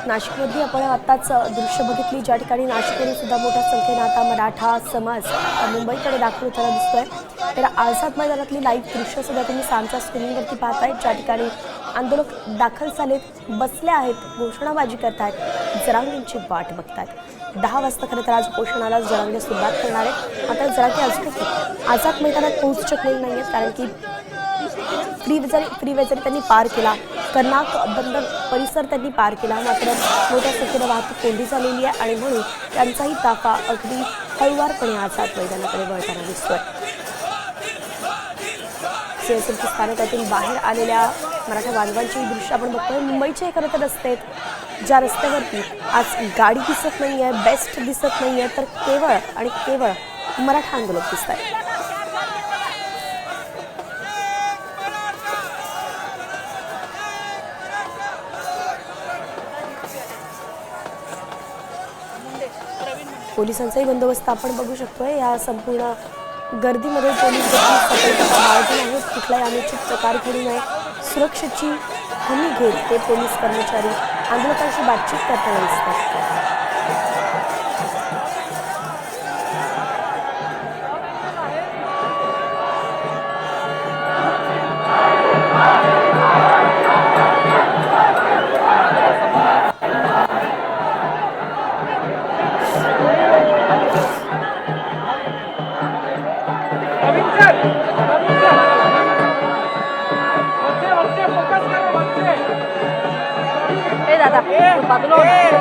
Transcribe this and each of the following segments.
नाशिकमध्ये आपण आताच दृश्य बघितली, ज्या ठिकाणी नाशिकवरून सुद्धा मोठ्या संख्येने आता मराठा समाज मुंबईकडे दाखल होताना दिसतोय। तर आझाद मैदानातली लाईव्ह दृश्य सुद्धा तुम्ही सामच्या स्क्रीनवरती पाहताय, ज्या ठिकाणी आंदोलक दाखल झालेत, बसले आहेत, घोषणाबाजी करतायत, जरांगेंची वाट बघतायत। 10 वाजता खरं तर आज उपोषणाला जरांगे सुरुवात करणार आहेत। मात्र जरांगे अजूनही आझाद मैदानात पोहोचू शकलेले नाही आहेत, कारण की फ्रीवे त्यांनी पार केला, कर्नाक बंदर परिसर त्यांनी पार केला। मात्र मोठ्या संख्येने वाहतूक कोंडी झालेली आहे आणि म्हणून त्यांचाही ताफा अगदी हळुवारपणे आझाद मैदानाकडे वळताना दिसतोय। सीएसएमटी स्थानकातून बाहेर आलेल्या मराठा बांधवांची दृश्य आपण बघतोय। मुंबईचे खरं तर रस्ते आहेत, ज्या रस्त्यावरती आज गाडी दिसत नाहीये, बेस्ट दिसत नाहीये, तर केवळ आणि केवळ मराठा आंदोलक दिसत आहेत। पोलिसांचाही बंदोबस्त आपण बघू शकतोय। या संपूर्ण गर्दीमध्ये पोलीस सतर्कता बाळगून आहेत, कुठलाही अनुचित प्रकार घडू नये, सुरक्षेची हमी घेत ते पोलीस कर्मचारी आंदोलकांशी बातचीत करताना दिसतात।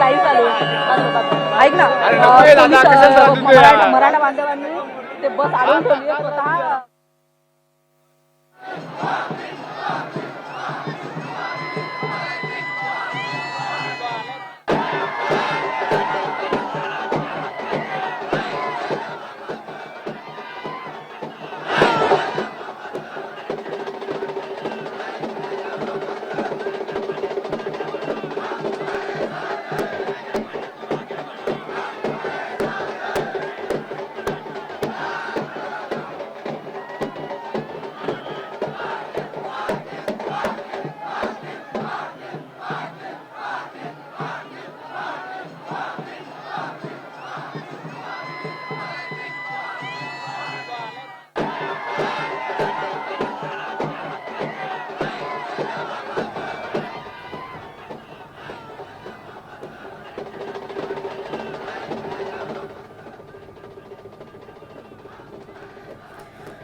लाईव्ह चालू ऐक ना, मराठा बांधवांनी ते बस अडवून ठेवली स्वतः।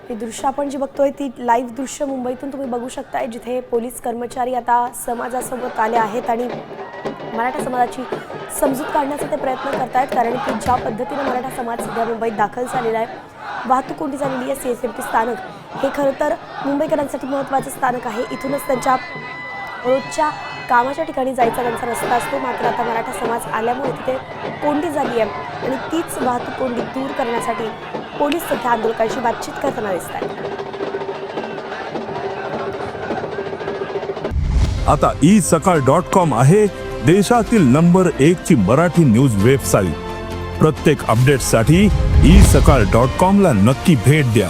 ही दृश्य आपण जी बघतोय ती लाईव्ह दृश्य मुंबईतून तुम्ही बघू शकताय, जिथे पोलीस कर्मचारी आता समाजासोबत आले आहेत आणि मराठा समाजाची समजूत काढण्याचा ते प्रयत्न करतायत। कारण की ज्या पद्धतीने मराठा समाज सध्या मुंबईत दाखल झालेला आहे, वाहतूक कोंडी झालेली आहे, सीएसएमटी स्थानक हे खरं तर मुंबईकरांसाठी महत्त्वाचं स्थानक आहे। इथूनच त्यांच्या रोजच्या कामाच्या ठिकाणी जायचा त्यांचा रस्ता असतो। मात्र आता मराठा समाज आल्यामुळे तिथे कोंडी झाली आहे आणि तीच वाहतूक कोंडी दूर करण्यासाठी पोलीस सध्या आंदोलकांशी बातचीत करताना दिसत आहेत। आता isakal.com आहे देशातील नंबर 1 ची मराठी न्यूज वेबसाईट। प्रत्येक अपडेटसाठी isakal.com ला नक्की भेट द्या।